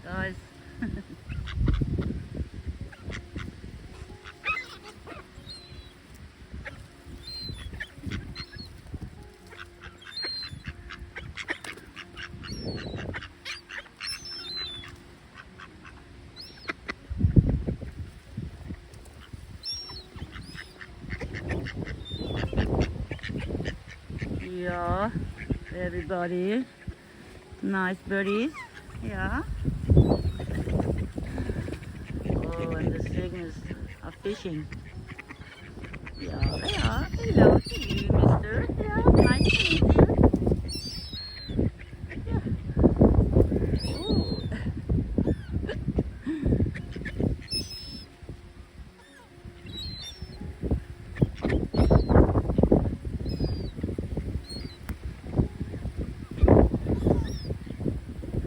nice, guys. Yeah, everybody. Nice birdies. Yeah. Oh, and the cygnets are fishing. Yeah, they are. Hello to you, mister. Yeah, nice to meet you. Yeah. Oh.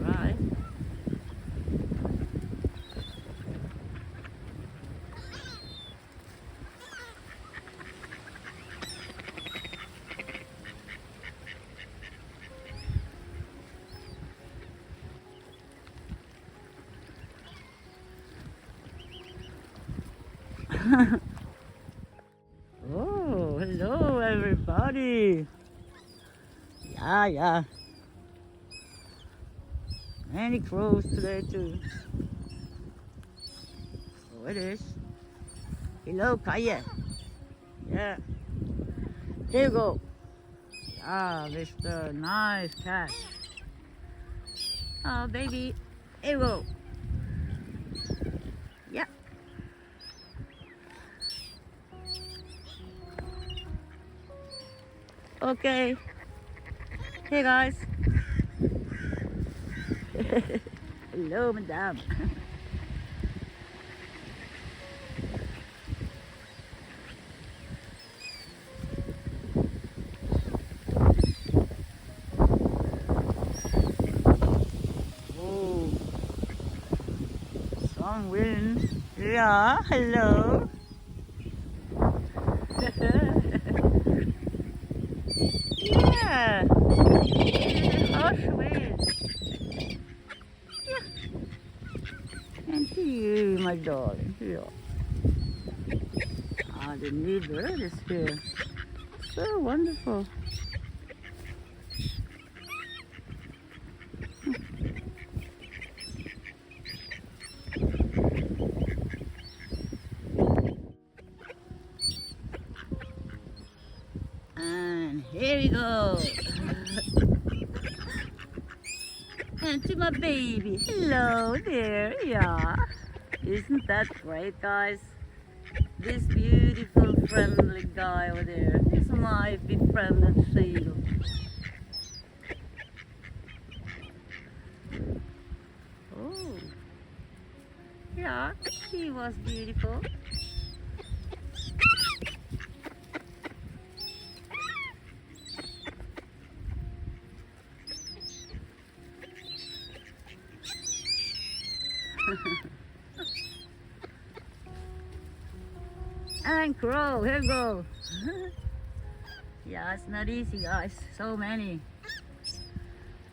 Right. Oh, hello everybody. Yeah, yeah. Many crows today too. Oh, it is. Hello, Kaya. Yeah. There you go. Ah, Mr. Nice catch. Oh, baby. There you go. Yeah. Okay. Hey, guys. Hello, madam. Oh, strong wind. Yeah, hello. Yeah. Harsh wind. Yeah. And to you, my darling. Yeah. Ah, the new bird is here. So wonderful. And here we go. And to my baby. Hello there. Yeah. Isn't that great, guys? This beautiful, friendly guy over there is my befriended seal. Oh. Yeah, he was beautiful. And crow, here we go. Yeah, it's not easy, guys. So many.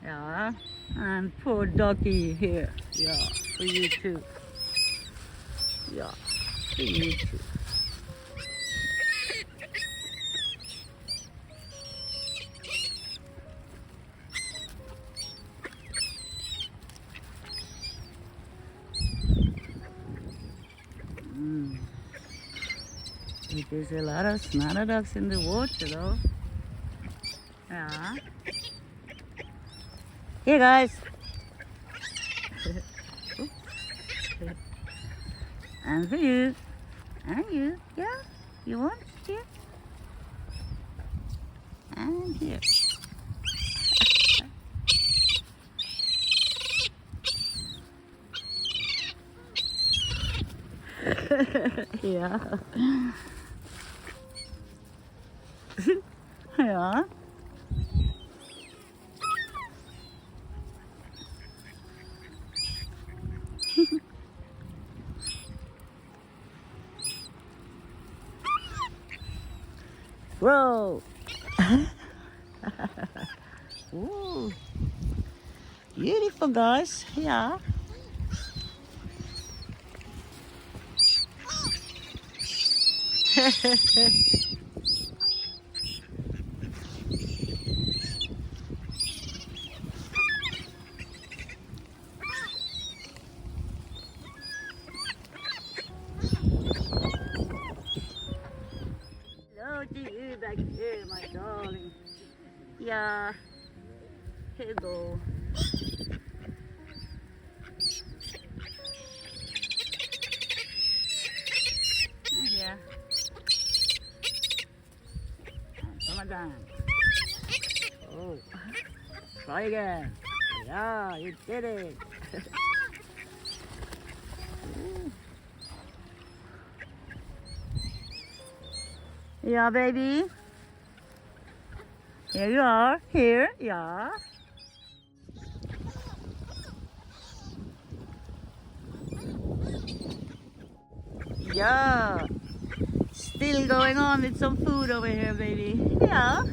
Yeah, and poor ducky here. Yeah, for you too. Yeah, for you too. There's a lot of snarl ducks in the water though. Yeah. Here, guys. And for you. And you. Yeah. You want? Here. And here. Yeah. Yeah. Whoa. Ooh. Beautiful, guys. Yeah. Hello to you back here, my darling. Yeah, here you go. Yeah. Come on down. Oh, try again. Yeah, you did it. Yeah, baby. Here you are. Here, yeah. Yeah. Still going on with some food over here, baby. Yeah.